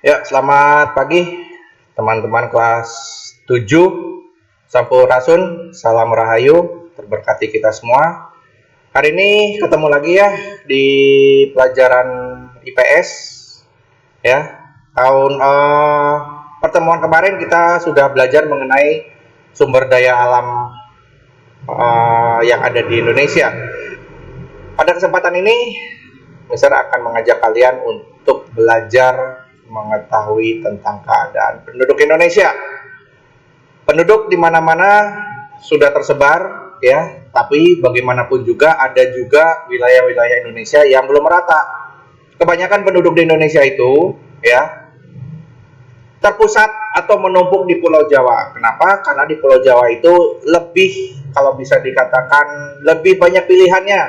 Ya, selamat pagi teman-teman kelas 7 Sampurasun, salam rahayu, terberkati kita semua. Hari ini ketemu lagi ya di pelajaran IPS ya. Pertemuan kemarin kita sudah belajar mengenai sumber daya alam yang ada di Indonesia. Pada kesempatan ini, Mister akan mengajak kalian untuk belajar mengetahui tentang keadaan penduduk Indonesia. Penduduk di mana-mana sudah tersebar ya, tapi bagaimanapun juga ada juga wilayah-wilayah Indonesia yang belum merata. Kebanyakan penduduk di Indonesia itu ya terpusat atau menumpuk di Pulau Jawa. Kenapa? Karena di Pulau Jawa itu lebih, kalau bisa dikatakan, lebih banyak pilihannya,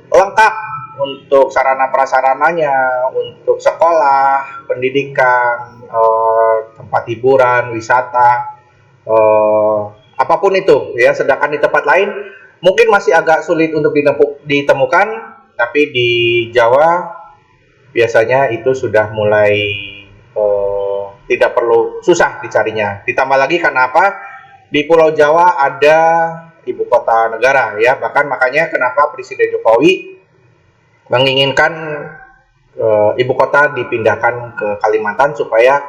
lengkap untuk sarana prasarananya, untuk sekolah, pendidikan, tempat hiburan, wisata, apapun itu ya. Sedangkan di tempat lain mungkin masih agak sulit untuk ditemukan, tapi di Jawa biasanya itu sudah mulai tidak perlu susah dicarinya. Ditambah lagi karena apa? Di Pulau Jawa ada ibu kota negara ya. Bahkan makanya kenapa Presiden Jokowi menginginkan ibu kota dipindahkan ke Kalimantan supaya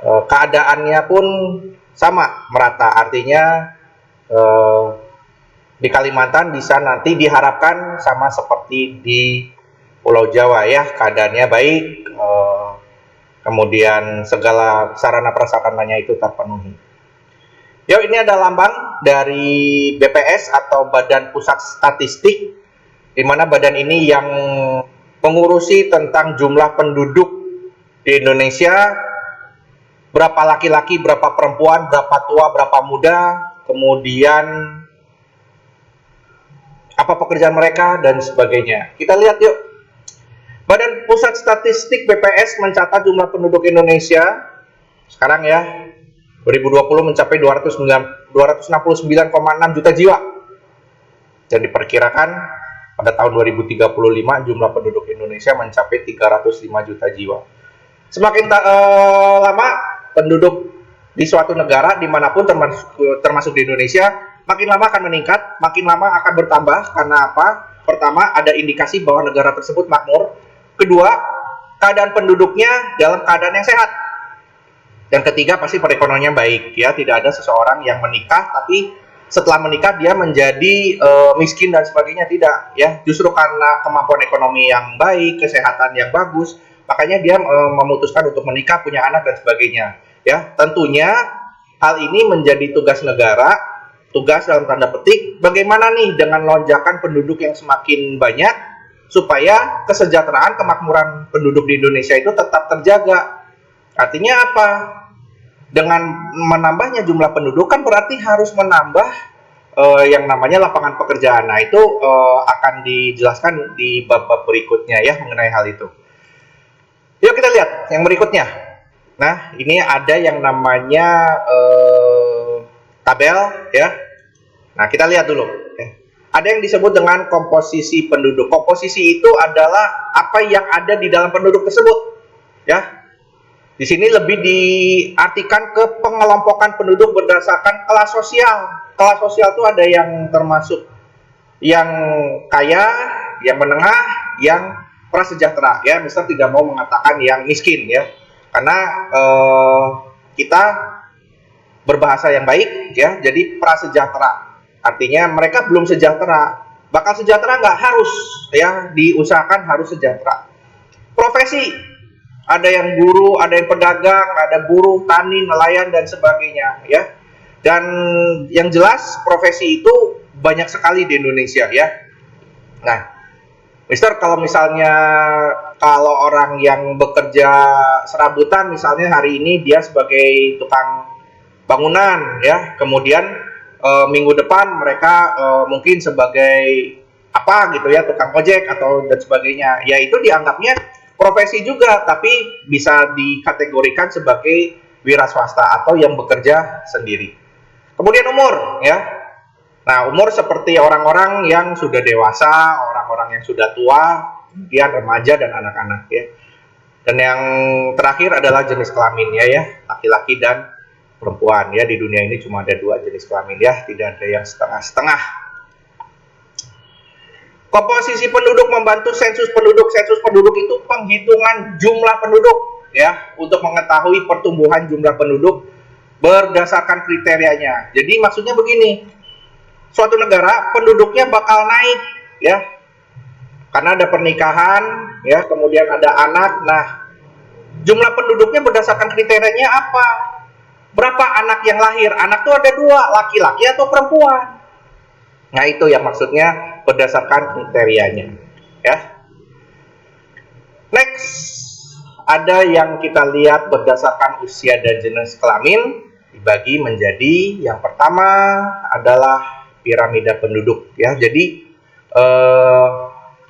keadaannya pun sama, merata. Artinya di Kalimantan bisa nanti diharapkan sama seperti di Pulau Jawa ya, keadaannya baik, kemudian segala sarana prasarananya itu terpenuhi. Yuk, ini ada lambang dari BPS atau Badan Pusat Statistik, di mana badan ini yang mengurusi tentang jumlah penduduk di Indonesia, berapa laki-laki, berapa perempuan, berapa tua, berapa muda, kemudian apa pekerjaan mereka dan sebagainya. Kita lihat yuk. Badan Pusat Statistik BPS mencatat jumlah penduduk Indonesia sekarang ya 2020 mencapai 269,6 juta jiwa. Dan diperkirakan pada tahun 2035 jumlah penduduk Indonesia mencapai 305 juta jiwa. Semakin lama penduduk di suatu negara dimanapun termasuk di Indonesia makin lama akan meningkat, makin lama akan bertambah. Karena apa? Pertama, ada indikasi bahwa negara tersebut makmur. Kedua, keadaan penduduknya dalam keadaan yang sehat. Dan ketiga, pasti perekonomiannya baik ya. Tidak ada seseorang yang menikah tapi setelah menikah dia menjadi miskin dan sebagainya, tidak ya. Justru karena kemampuan ekonomi yang baik, kesehatan yang bagus, makanya dia memutuskan untuk menikah, punya anak dan sebagainya ya. Tentunya hal ini menjadi tugas negara, tugas dalam tanda petik, bagaimana nih dengan lonjakan penduduk yang semakin banyak supaya kesejahteraan, kemakmuran penduduk di Indonesia itu tetap terjaga. Artinya apa? Dengan menambahnya jumlah penduduk kan berarti harus menambah yang namanya lapangan pekerjaan. Nah, itu akan dijelaskan di bab-bab berikutnya ya mengenai hal itu. Yuk kita lihat yang berikutnya. Nah, ini ada yang namanya tabel ya. Nah, kita lihat dulu ya. Ada yang disebut dengan komposisi penduduk. Komposisi itu adalah apa yang ada di dalam penduduk tersebut ya. Di sini lebih diartikan ke pengelompokan penduduk berdasarkan kelas sosial. Kelas sosial itu ada yang termasuk yang kaya, yang menengah, yang prasejahtera ya. Misalnya tidak mau mengatakan yang miskin ya. Karena kita berbahasa yang baik ya, jadi prasejahtera. Artinya mereka belum sejahtera. Bakal sejahtera nggak harus ya, diusahakan harus sejahtera. Profesi, ada yang guru, ada yang pedagang, ada buruh, tani, nelayan dan sebagainya ya. Dan yang jelas profesi itu banyak sekali di Indonesia ya. Nah, Mister, kalau misalnya orang yang bekerja serabutan misalnya hari ini dia sebagai tukang bangunan ya, kemudian minggu depan mereka mungkin sebagai apa gitu ya, tukang ojek atau dan sebagainya. Ya itu dianggapnya profesi juga, tapi bisa dikategorikan sebagai wira swasta atau yang bekerja sendiri. Kemudian umur ya. Nah, umur seperti orang-orang yang sudah dewasa, orang-orang yang sudah tua, kemudian remaja dan anak-anak ya. Dan yang terakhir adalah jenis kelaminnya ya, laki-laki dan perempuan ya. Di dunia ini cuma ada 2 jenis kelamin ya, tidak ada yang setengah-setengah. Komposisi penduduk membantu sensus penduduk. Sensus penduduk itu penghitungan jumlah penduduk ya, untuk mengetahui pertumbuhan jumlah penduduk berdasarkan kriterianya. Jadi maksudnya begini, suatu negara penduduknya bakal naik ya, karena ada pernikahan ya, kemudian ada anak. Nah, jumlah penduduknya berdasarkan kriterianya apa? Berapa anak yang lahir? Anak tuh ada 2, laki-laki atau perempuan. Nah, itu yang maksudnya berdasarkan kriterianya ya. Next, ada yang kita lihat berdasarkan usia dan jenis kelamin, dibagi menjadi yang pertama adalah piramida penduduk ya. Jadi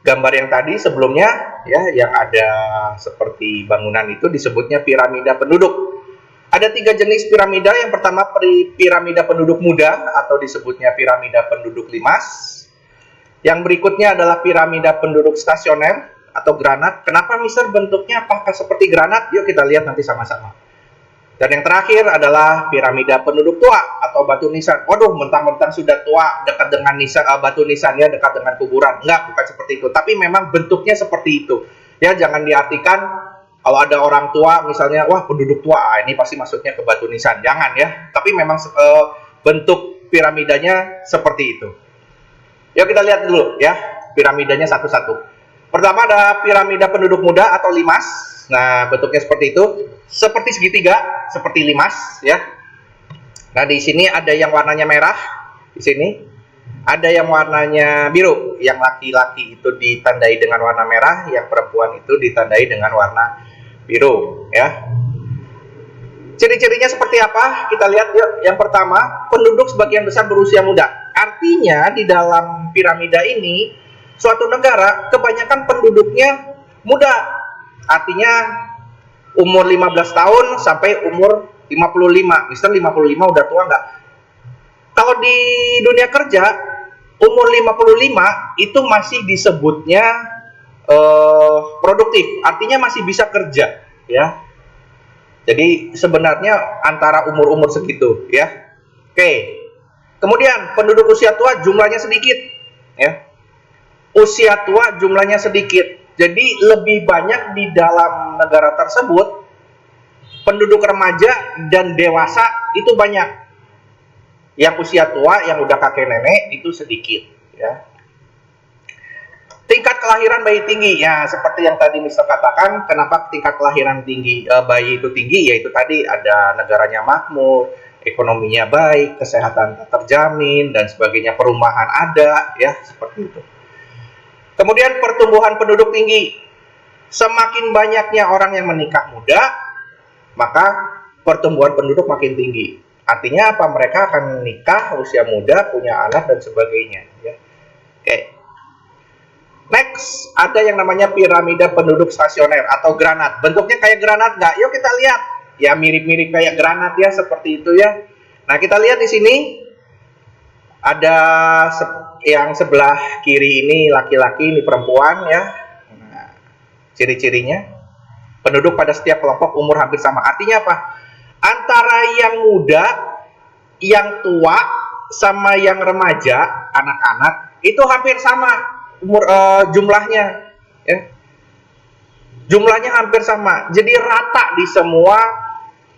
gambar yang tadi sebelumnya ya, yang ada seperti bangunan itu disebutnya piramida penduduk. Ada 3 jenis piramida. Yang pertama piramida penduduk muda atau disebutnya piramida penduduk limas. Yang berikutnya adalah piramida penduduk stasioner atau granat. Kenapa Mister bentuknya apakah seperti granat? Yuk kita lihat nanti sama-sama. Dan yang terakhir adalah piramida penduduk tua atau batu nisan. Waduh, mentang-mentang sudah tua dekat dengan nisan, batu nisannya dekat dengan kuburan. Enggak, bukan seperti itu. Tapi memang bentuknya seperti itu. Ya, jangan diartikan kalau ada orang tua misalnya, wah penduduk tua, ini pasti maksudnya ke batu nisan. Jangan ya. Tapi memang bentuk piramidanya seperti itu. Yuk kita lihat dulu ya piramidanya satu-satu. Pertama ada piramida penduduk muda atau limas. Nah, bentuknya seperti itu, seperti segitiga, seperti limas ya. Nah, di sini ada yang warnanya merah, di sini ada yang warnanya biru. Yang laki-laki itu ditandai dengan warna merah, yang perempuan itu ditandai dengan warna biru ya. Ciri-cirinya seperti apa? Kita lihat yuk. Yang pertama, penduduk sebagian besar berusia muda. Artinya di dalam piramida ini, suatu negara kebanyakan penduduknya muda. Artinya umur 15 tahun sampai umur 55. Mister 55 udah tua nggak? Kalau di dunia kerja, umur 55 itu masih disebutnya produktif. Artinya masih bisa kerja ya. Jadi sebenarnya antara umur-umur segitu ya. Oke. Kemudian penduduk usia tua jumlahnya sedikit ya. Usia tua jumlahnya sedikit. Jadi lebih banyak di dalam negara tersebut penduduk remaja dan dewasa itu banyak. Yang usia tua, yang udah kakek nenek itu sedikit ya. Tingkat kelahiran bayi tinggi ya, seperti yang tadi Mister katakan, kenapa tingkat kelahiran tinggi bayi itu tinggi? Yaitu tadi ada negaranya makmur, ekonominya baik, kesehatan terjamin dan sebagainya, perumahan ada ya, seperti itu. Kemudian pertumbuhan penduduk tinggi. Semakin banyaknya orang yang menikah muda, maka pertumbuhan penduduk makin tinggi. Artinya apa? Mereka akan menikah usia muda, punya anak dan sebagainya ya. Oke. Next, ada yang namanya piramida penduduk stasioner atau granat. Bentuknya kayak granat nggak? Yuk kita lihat. Ya mirip-mirip kayak granat ya, seperti itu ya. Nah, kita lihat di sini ada yang sebelah kiri ini laki-laki, ini perempuan ya. Nah, ciri-cirinya penduduk pada setiap kelompok umur hampir sama. Artinya apa? Antara yang muda, yang tua, sama yang remaja, anak-anak itu hampir sama umur jumlahnya ya. Jumlahnya hampir sama. Jadi rata di semua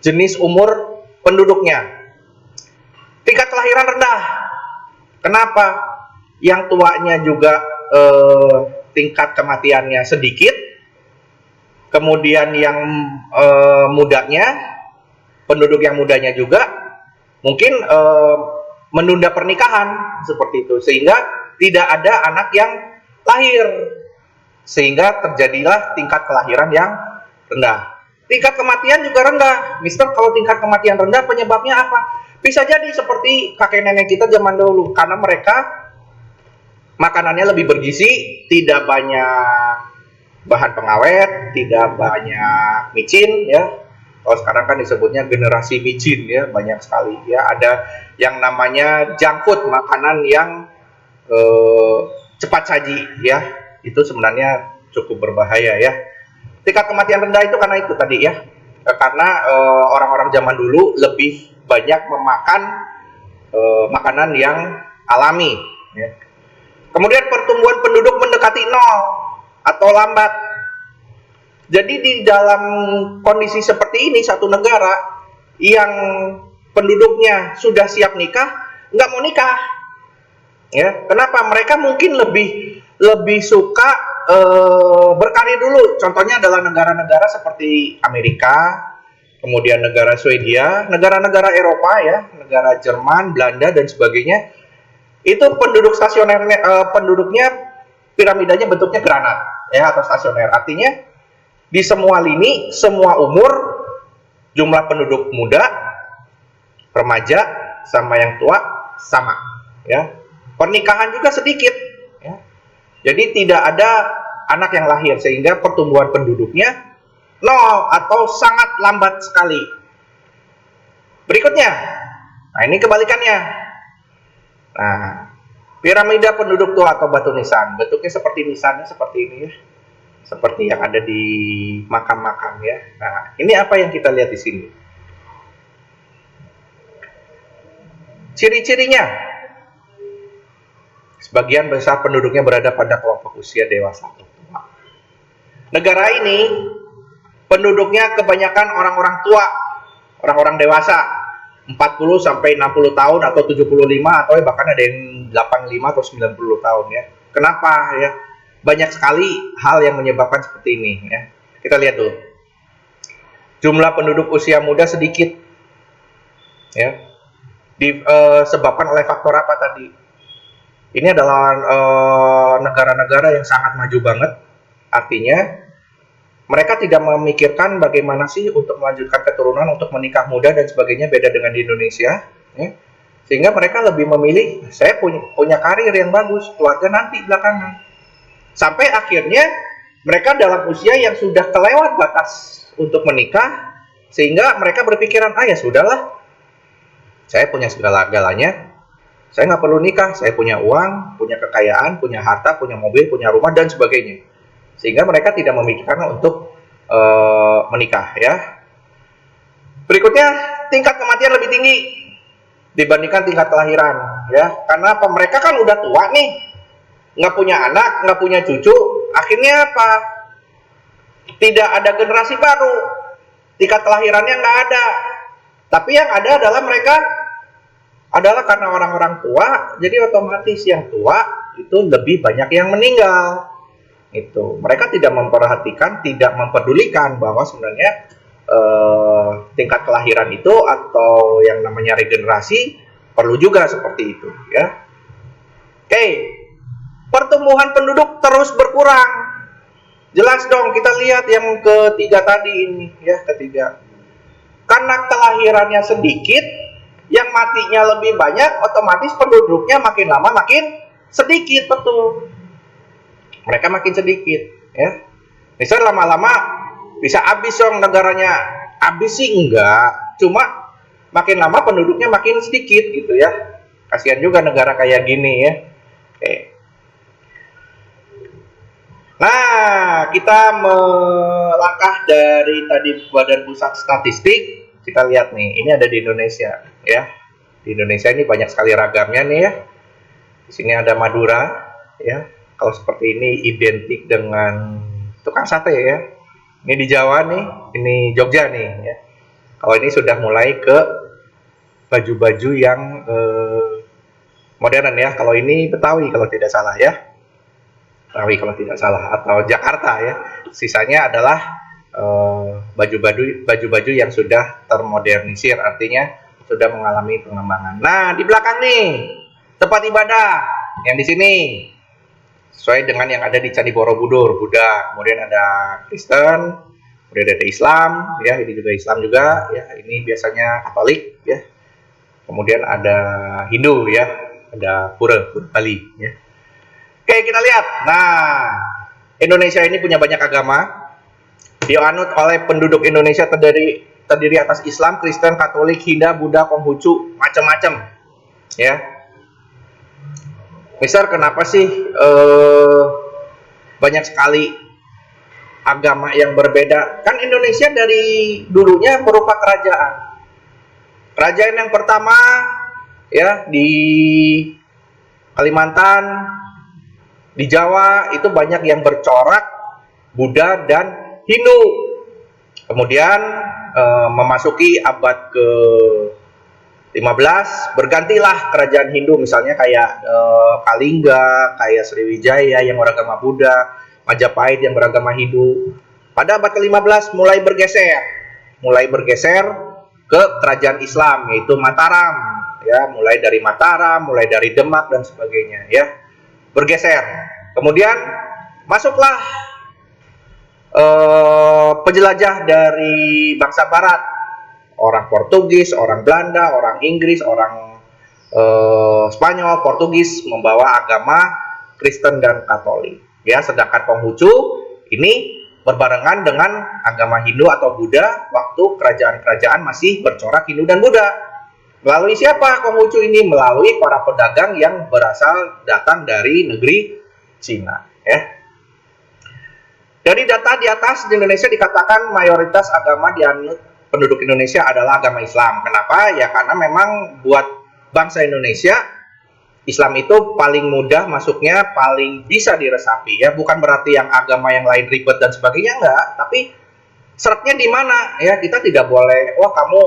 jenis umur penduduknya. Tingkat kelahiran rendah. Kenapa? Yang tuanya juga tingkat kematiannya sedikit. Kemudian yang mudanya, penduduk yang mudanya juga mungkin menunda pernikahan seperti itu, sehingga tidak ada anak yang lahir, sehingga terjadilah tingkat kelahiran yang rendah. Tingkat kematian juga rendah. Mister, kalau tingkat kematian rendah penyebabnya apa? Bisa jadi seperti kakek nenek kita zaman dahulu, karena mereka makanannya lebih bergizi, tidak banyak bahan pengawet, tidak banyak micin ya. Kalau sekarang kan disebutnya generasi micin ya, banyak sekali ya. Ada yang namanya junk food, makanan yang cepat saji ya. Itu sebenarnya cukup berbahaya ya. Tingkat kematian rendah itu karena itu tadi ya, karena orang-orang zaman dulu lebih banyak memakan makanan yang alami. Ya. Kemudian pertumbuhan penduduk mendekati nol atau lambat. Jadi di dalam kondisi seperti ini, satu negara yang penduduknya sudah siap nikah, nggak mau nikah. Ya, kenapa? Mereka mungkin lebih suka berkarir dulu. Contohnya adalah negara-negara seperti Amerika, kemudian negara Swedia, negara-negara Eropa ya, negara Jerman, Belanda dan sebagainya. Itu penduduk stasionernya, penduduknya piramidanya bentuknya granat ya, atau stasioner. Artinya di semua lini, semua umur, jumlah penduduk muda, remaja, sama yang tua sama ya. Pernikahan juga sedikit ya. Jadi tidak ada anak yang lahir, sehingga pertumbuhan penduduknya nol atau sangat lambat sekali. Berikutnya, nah ini kebalikannya. Nah, piramida penduduk tua atau batu nisan, bentuknya seperti nisannya seperti ini ya, seperti yang ada di makam-makam ya. Nah, ini apa yang kita lihat di sini? Ciri-cirinya, sebagian besar penduduknya berada pada kelompok usia dewasa atau tua. Negara ini penduduknya kebanyakan orang-orang tua, orang-orang dewasa, 40 sampai 60 tahun atau 75 atau bahkan ada yang 85 atau 90 tahun ya. Kenapa ya? Banyak sekali hal yang menyebabkan seperti ini ya. Kita lihat dulu. Jumlah penduduk usia muda sedikit ya. Disebabkan oleh faktor apa tadi? Ini adalah negara-negara yang sangat maju banget. Artinya mereka tidak memikirkan bagaimana sih untuk melanjutkan keturunan, untuk menikah muda dan sebagainya, beda dengan di Indonesia ya. Sehingga mereka lebih memilih, saya punya karir yang bagus, keluarga nanti belakangan. Sampai akhirnya mereka dalam usia yang sudah kelewat batas untuk menikah, sehingga mereka berpikiran, ya sudahlah, saya punya segala-galanya, saya nggak perlu nikah, saya punya uang, punya kekayaan, punya harta, punya mobil, punya rumah, dan sebagainya. Sehingga mereka tidak memikirkan untuk menikah ya. Berikutnya, tingkat kematian lebih tinggi dibandingkan tingkat kelahiran ya. Karena apa? Mereka kan udah tua nih, nggak punya anak, nggak punya cucu. Akhirnya apa? Tidak ada generasi baru, tingkat kelahirannya nggak ada. Tapi yang ada adalah mereka adalah karena orang-orang tua, jadi otomatis yang tua itu lebih banyak yang meninggal. Itu mereka tidak memperhatikan, tidak memperdulikan bahwa sebenarnya tingkat kelahiran itu atau yang namanya regenerasi perlu juga seperti itu ya. Oke, pertumbuhan penduduk terus berkurang. Jelas dong, kita lihat yang ketiga tadi ini ya, ketiga. Karena kelahirannya sedikit, yang matinya lebih banyak, otomatis penduduknya makin lama makin sedikit, betul. Mereka makin sedikit ya. Misal lama-lama bisa habis dong negaranya. Habis sih enggak, cuma makin lama penduduknya makin sedikit gitu ya. Kasihan juga negara kayak gini ya. Oke. Nah, kita melangkah dari tadi Badan Pusat Statistik. Kita lihat nih, ini ada di Indonesia ya. Di Indonesia ini banyak sekali ragamnya nih ya. Di sini ada Madura ya. Kalau seperti ini identik dengan tukang sate ya. Ini di Jawa nih, ini Jogja nih ya. Kalau ini sudah mulai ke baju-baju yang modern ya. Kalau ini Betawi kalau tidak salah ya. Betawi kalau tidak salah, atau Jakarta ya. Sisanya adalah baju-baju yang sudah termodernisir, artinya sudah mengalami pengembangan. Nah, di belakang nih tempat ibadah yang di sini sesuai dengan yang ada di Candi Borobudur, Buddha. Kemudian ada Kristen, kemudian ada Islam, ya ini juga Islam juga, ya ini biasanya Katolik, ya. Kemudian ada Hindu, ya, ada Pura Bali, ya. Oke, kita lihat. Nah, Indonesia ini punya banyak agama. Dianut oleh penduduk Indonesia terdiri atas Islam, Kristen, Katolik, Hindu, Buddha, Konghucu, macam-macam, ya. Misal kenapa sih banyak sekali agama yang berbeda. Kan Indonesia dari dulunya berupa kerajaan. Kerajaan yang pertama ya di Kalimantan, di Jawa itu banyak yang bercorak Buddha dan Hindu. Kemudian memasuki abad ke 15 bergantilah kerajaan Hindu, misalnya kayak Kalingga, kayak Sriwijaya yang beragama Buddha, Majapahit yang beragama Hindu. Pada abad ke-15 mulai bergeser ke kerajaan Islam, yaitu Mataram, ya, mulai dari Mataram, mulai dari Demak dan sebagainya, ya, bergeser. Kemudian masuklah penjelajah dari bangsa Barat, orang Portugis, orang Belanda, orang Inggris, orang Spanyol, Portugis membawa agama Kristen dan Katolik. Ya, sedangkan Konghucu ini berbarengan dengan agama Hindu atau Buddha waktu kerajaan-kerajaan masih bercorak Hindu dan Buddha. Melalui siapa Konghucu ini? Melalui para pedagang yang berasal datang dari negeri Cina. Ya. Dari data di atas, di Indonesia dikatakan mayoritas agama dianut penduduk Indonesia adalah agama Islam. Kenapa? Ya karena memang buat bangsa Indonesia, Islam itu paling mudah masuknya, paling bisa diresapi. Ya, bukan berarti yang agama yang lain ribet dan sebagainya, enggak. Tapi seretnya di mana? Ya, kita tidak boleh, wah kamu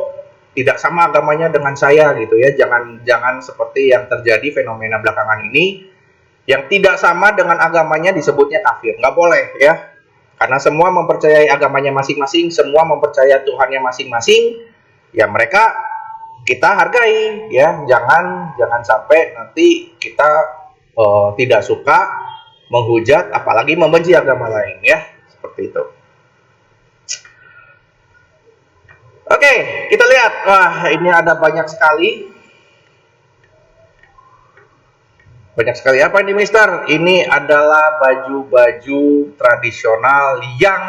tidak sama agamanya dengan saya gitu ya. Jangan seperti yang terjadi fenomena belakangan ini, yang tidak sama dengan agamanya disebutnya kafir. Nggak boleh ya. Karena semua mempercayai agamanya masing-masing, semua mempercayai Tuhannya masing-masing, ya mereka kita hargai, ya. Jangan sampai nanti kita tidak suka, menghujat, apalagi membenci agama lain, ya, seperti itu. Oke, kita lihat. Wah, ini ada banyak sekali. Banyak sekali apa ini, Mister? Ini adalah baju-baju tradisional yang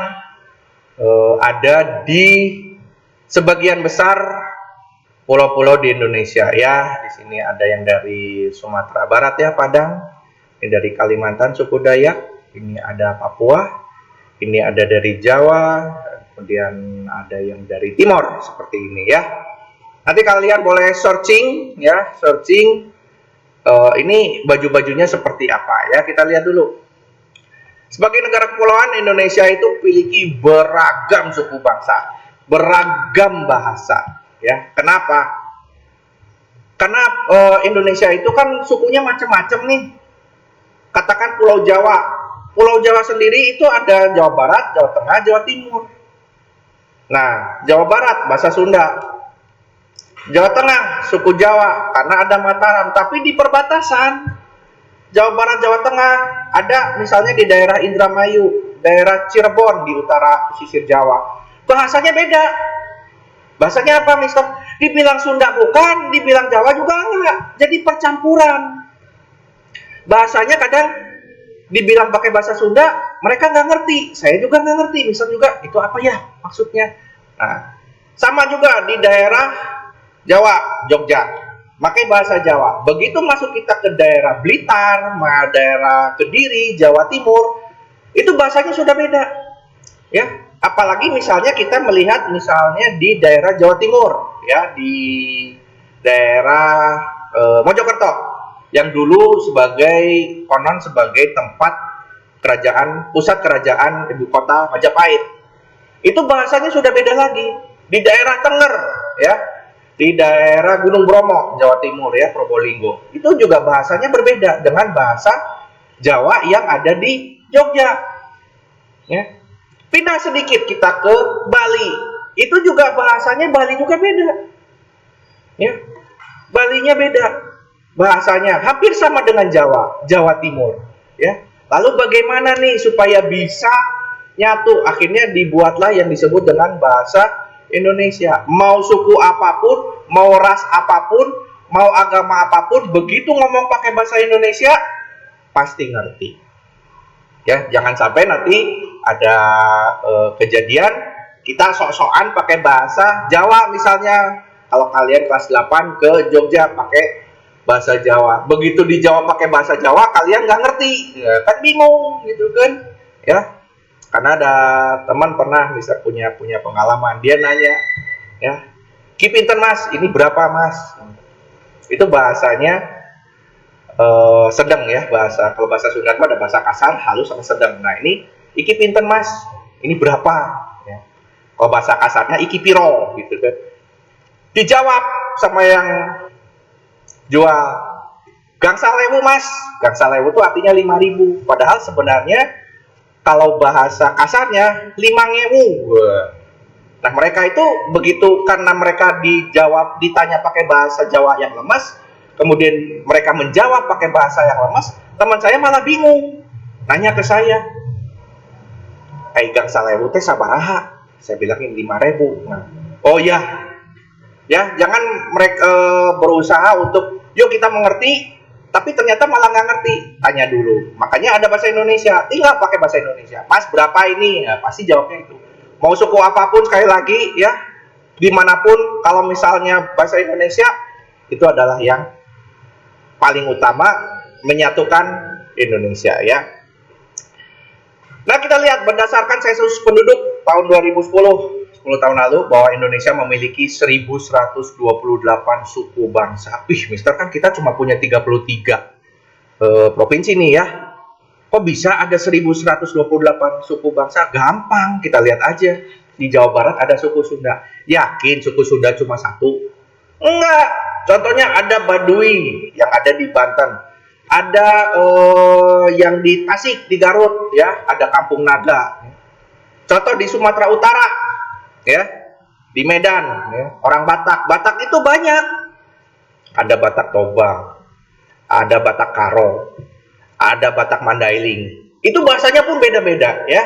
ada di sebagian besar pulau-pulau di Indonesia, ya. Di sini ada yang dari Sumatera Barat, ya, Padang. Ini dari Kalimantan, suku Dayak. Ini ada Papua. Ini ada dari Jawa. Kemudian ada yang dari Timor, seperti ini, ya. Nanti kalian boleh searching, ya, searching. Ini baju-bajunya seperti apa, ya, kita lihat dulu. Sebagai negara kepulauan, Indonesia itu memiliki beragam suku bangsa, beragam bahasa, ya. Kenapa? Karena Indonesia itu kan sukunya macam-macam nih. Katakan Pulau Jawa. Pulau Jawa sendiri itu ada Jawa Barat, Jawa Tengah, Jawa Timur. Nah, Jawa Barat bahasa Sunda. Jawa Tengah, suku Jawa, karena ada Mataram. Tapi di perbatasan, Jawa Barat, Jawa Tengah, ada misalnya di daerah Indramayu, daerah Cirebon di utara pesisir Jawa. Bahasanya beda. Bahasanya apa, Mister? Dibilang Sunda bukan, dibilang Jawa juga enggak. Jadi percampuran. Bahasanya kadang dibilang pakai bahasa Sunda, mereka nggak ngerti. Saya juga nggak ngerti. Mister juga, itu apa ya maksudnya? Nah, sama juga di daerah Jawa, Jogja, pakai bahasa Jawa. Begitu masuk kita ke daerah Blitar, daerah Kediri, Jawa Timur, itu bahasanya sudah beda, ya. Apalagi misalnya kita melihat misalnya di daerah Jawa Timur, ya, di daerah Mojokerto, yang dulu konon sebagai tempat pusat kerajaan ibu kota Majapahit. Itu bahasanya sudah beda lagi. Di daerah Tenger, ya, di daerah Gunung Bromo, Jawa Timur, ya, Probolinggo, itu juga bahasanya berbeda dengan bahasa Jawa yang ada di Jogja, ya. Pindah sedikit kita ke Bali, itu juga bahasanya Bali juga beda, ya. Balinya beda, bahasanya hampir sama dengan Jawa Timur, ya. Lalu bagaimana nih supaya bisa nyatu? Akhirnya dibuatlah yang disebut dengan bahasa Indonesia. Mau suku apapun, mau ras apapun, mau agama apapun, begitu ngomong pakai bahasa Indonesia pasti ngerti. Ya, jangan sampai nanti ada kejadian kita sok-sokan pakai bahasa Jawa misalnya. Kalau kalian kelas 8 ke Jogja pakai bahasa Jawa, begitu di Jawa pakai bahasa Jawa kalian nggak ngerti, ya, kan bingung gitu kan, ya. Karena ada teman pernah bisa punya pengalaman, dia nanya, ya, Kipinten Mas, ini berapa Mas? Itu bahasanya sedang ya, kalau bahasa Sunda itu ada bahasa kasar, halus sama sedang. Nah ini iki pinten Mas, ini berapa? Ya. Kalau bahasa kasarnya iki piro gitu kan. Dijawab sama yang jual, gangsal lewu Mas. Gangsal lewu itu artinya 5.000. Padahal sebenarnya kalau bahasa kasarnya 5.000. Nah mereka itu begitu, karena mereka ditanya pakai bahasa Jawa yang lemas, kemudian mereka menjawab pakai bahasa yang lemas, teman saya malah bingung, nanya ke saya, gangsal lewu teh sabaraha? Saya bilangin 5.000. Nah, oh ya, jangan mereka berusaha untuk, yuk kita mengerti, tapi ternyata malah nggak ngerti. Tanya dulu. Makanya ada bahasa Indonesia, tinggal pakai bahasa Indonesia. Mas berapa ini? Ya, pasti jawabnya itu. Mau suku apapun, sekali lagi ya, dimanapun, kalau misalnya bahasa Indonesia itu adalah yang paling utama menyatukan Indonesia ya. Nah kita lihat berdasarkan sensus penduduk tahun 2010, 10 tahun lalu, bahwa Indonesia memiliki 1.128 suku bangsa. Mister, kan kita cuma punya 33 provinsi nih ya. Kok bisa ada 1.128 suku bangsa? Gampang, kita lihat aja. Di Jawa Barat ada suku Sunda. Yakin suku Sunda cuma satu? Enggak. Contohnya ada Baduy yang ada di Banten. Ada yang di Tasik, di Garut, ya, ada Kampung Naga. Contoh di Sumatera Utara, ya, di Medan, ya, orang Batak. Batak itu banyak. Ada Batak Toba, ada Batak Karo, ada Batak Mandailing. Itu bahasanya pun beda-beda, ya.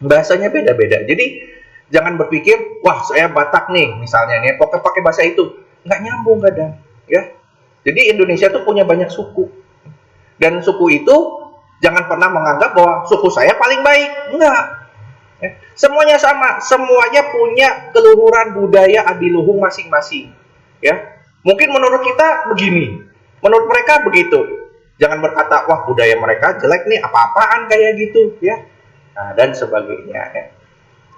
Bahasanya beda-beda. Jadi jangan berpikir, wah saya Batak nih, misalnya nih, pakai bahasa itu. Nggak nyambung kadang, ya. Jadi Indonesia tuh punya banyak suku, dan suku itu jangan pernah menganggap bahwa suku saya paling baik. Enggak, ya. Semuanya sama, semuanya punya keluhuran budaya adiluhung masing-masing, ya. Mungkin menurut kita begini, menurut mereka begitu. Jangan berkata, wah budaya mereka jelek nih, apa-apaan kayak gitu, ya. Nah, dan sebagainya, ya.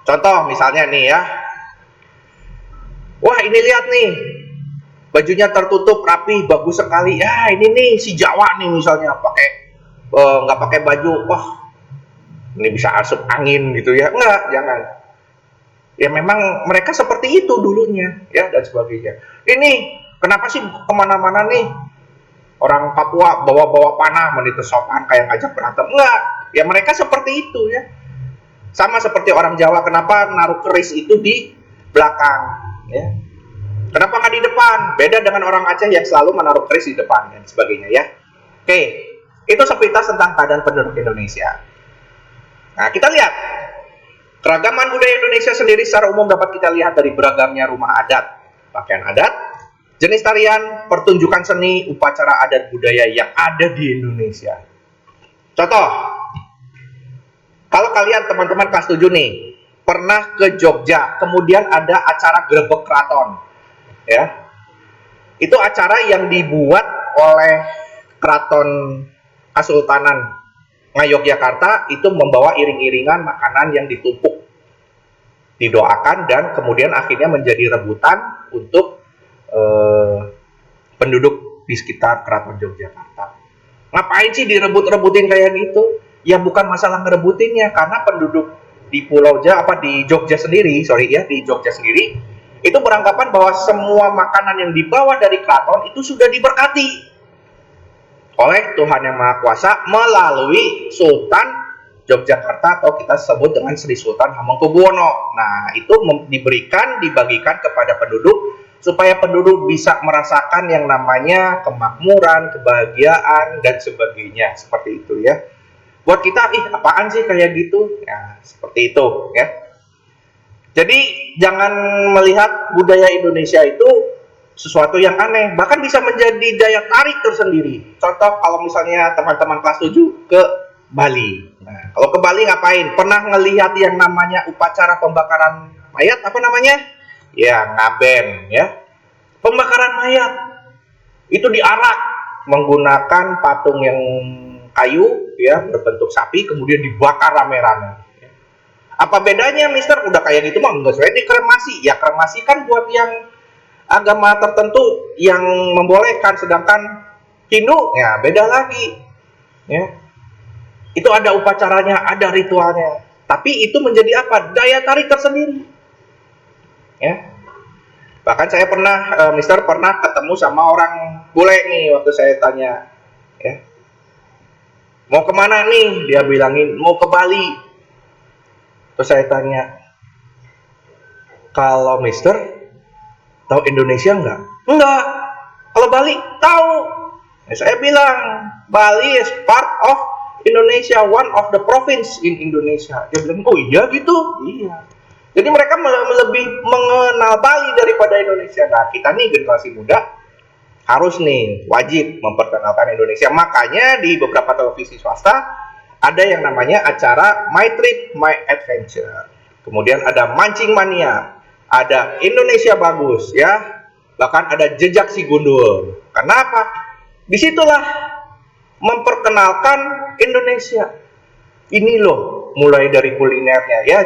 Contoh misalnya nih ya, wah ini lihat nih, bajunya tertutup rapi, bagus sekali. Ya ini nih si Jawa nih misalnya pakai nggak pakai baju, wah ini bisa asup angin gitu ya. Enggak, jangan. Ya memang mereka seperti itu dulunya, ya, dan sebagainya. Ini kenapa sih kemana-mana nih orang Papua bawa-bawa panah meniti sopan kayak ngajak berantem? Enggak, ya mereka seperti itu ya. Sama seperti orang Jawa, kenapa naruh keris itu di belakang, ya. Kenapa nggak di depan? Beda dengan orang Aceh yang selalu menaruh keris di depan dan sebagainya ya. Oke, itu sepintas tentang keadaan penduduk Indonesia. Nah, kita lihat keragaman budaya Indonesia sendiri secara umum dapat kita lihat dari beragamnya rumah adat, pakaian adat, jenis tarian, pertunjukan seni, upacara adat budaya yang ada di Indonesia. Contoh, kalau kalian teman-teman kelas 7 nih pernah ke Jogja, kemudian ada acara Grebek Keraton, ya, itu acara yang dibuat oleh Keraton Kasultanan Ngayogyakarta, itu membawa iring-iringan makanan yang ditumpuk, didoakan, dan kemudian akhirnya menjadi rebutan untuk penduduk di sekitar Keraton Yogyakarta. Ngapain sih direbut-rebutin kayak gitu? Ya bukan masalah ngerebutinnya, karena penduduk di di Jogja sendiri, di Jogja sendiri itu beranggapan bahwa semua makanan yang dibawa dari keraton itu sudah diberkati oleh Tuhan Yang Maha Kuasa melalui Sultan Yogyakarta, atau kita sebut dengan Sri Sultan Hamengkubuwono. Nah, itu dibagikan kepada penduduk supaya penduduk bisa merasakan yang namanya kemakmuran, kebahagiaan, dan sebagainya, seperti itu ya. Buat kita, apaan sih kayak gitu? Ya, seperti itu ya. Jadi jangan melihat budaya Indonesia itu sesuatu yang aneh, bahkan bisa menjadi daya tarik tersendiri. Contoh, kalau misalnya teman-teman kelas 7 ke Bali. Nah, kalau ke Bali ngapain? Pernah ngelihat yang namanya upacara pembakaran mayat, apa namanya? Ya, ngaben ya. Pembakaran mayat itu diarak menggunakan patung yang kayu ya, berbentuk sapi, kemudian dibakar rame-rame. Apa bedanya, Mister? Udah kayak gitu mah enggak sesuai dikremasi. Ya kremasi kan buat yang agama tertentu yang membolehkan, sedangkan Hindu ya beda lagi. Ya. Itu ada upacaranya, ada ritualnya. Tapi itu menjadi apa? Daya tarik tersendiri. Ya. Bahkan saya pernah, Mister pernah ketemu sama orang bule nih waktu saya tanya, ya, mau kemana nih? Dia bilangin mau ke Bali. Terus saya tanya, kalau Mister tahu Indonesia enggak? Enggak. Kalau Bali tahu. Ya, saya bilang Bali is part of Indonesia, one of the province in Indonesia. Dia bilang, oh iya gitu? Iya. Jadi mereka lebih mengenal Bali daripada Indonesia. Nah, kita nih generasi muda harus nih wajib memperkenalkan Indonesia. Makanya di beberapa televisi swasta ada yang namanya acara My Trip, My Adventure. Kemudian ada Mancing Mania, ada Indonesia Bagus, ya. Bahkan ada Jejak Si Gundul. Kenapa? Disitulah memperkenalkan Indonesia. Ini loh, mulai dari kulinernya, ya.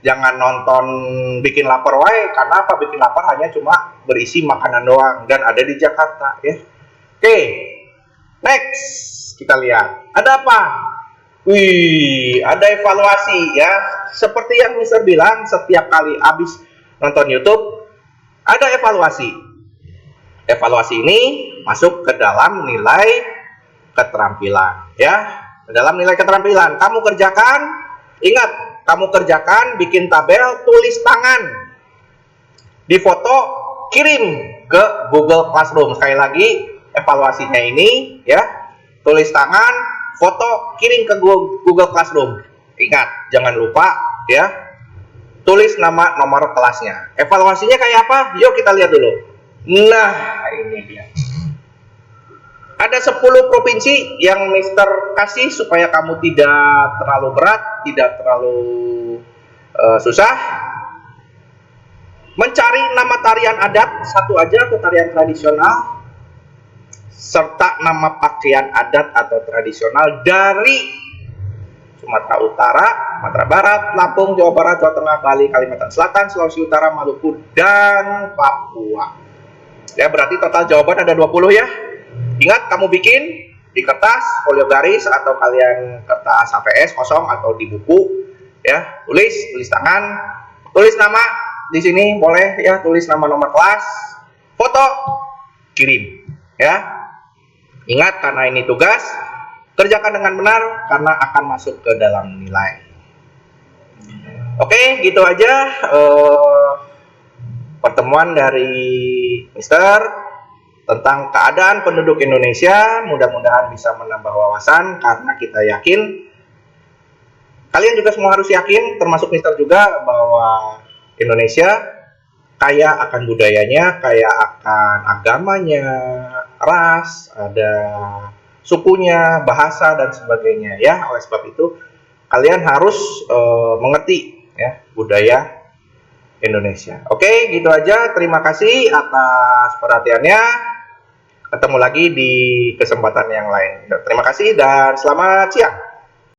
Jangan nonton bikin lapar wae, karena apa? Bikin lapar hanya cuma berisi makanan doang dan ada di Jakarta, ya. Oke, next kita lihat ada apa. Wih, ada evaluasi, ya. Seperti yang Mister bilang, setiap kali habis nonton YouTube ada evaluasi. Evaluasi ini masuk ke dalam nilai keterampilan, ya. Ke dalam nilai keterampilan kamu kerjakan, ingat, kamu kerjakan, bikin tabel, tulis tangan, difoto, kirim ke Google Classroom. Sekali lagi, evaluasinya ini, ya, tulis tangan, foto, kirim ke Google Classroom. Ingat, jangan lupa, ya, tulis nama nomor kelasnya. Evaluasinya kayak apa? Yuk kita lihat dulu. Nah, ini dia. Ada 10 provinsi yang Mister kasih supaya kamu tidak terlalu berat, tidak terlalu susah. Mencari nama tarian adat satu aja atau tarian tradisional, serta nama pakaian adat atau tradisional dari Sumatera Utara, Sumatera Barat, Lampung, Jawa Barat, Jawa Tengah, Bali, Kalimantan Selatan, Sulawesi Utara, Maluku, dan Papua. Ya, berarti total jawaban ada 20, ya. Ingat, kamu bikin di kertas, folio garis, atau kalian kertas HVS kosong atau di buku, ya. Tulis tangan, tulis nama di sini boleh, ya. Tulis nama nomor kelas, foto, kirim, ya. Ingat, karena ini tugas, kerjakan dengan benar karena akan masuk ke dalam nilai. Oke, gitu aja pertemuan dari Mister tentang keadaan penduduk Indonesia. Mudah-mudahan bisa menambah wawasan, karena kita yakin, kalian juga semua harus yakin, termasuk Mister juga, bahwa Indonesia kaya akan budayanya, kaya akan agamanya, ras, ada sukunya, bahasa, dan sebagainya, ya. Oleh sebab itu, kalian harus mengerti, ya, budaya Indonesia. Oke, gitu aja. Terima kasih atas perhatiannya. Ketemu lagi di kesempatan yang lain. Terima kasih dan selamat siang.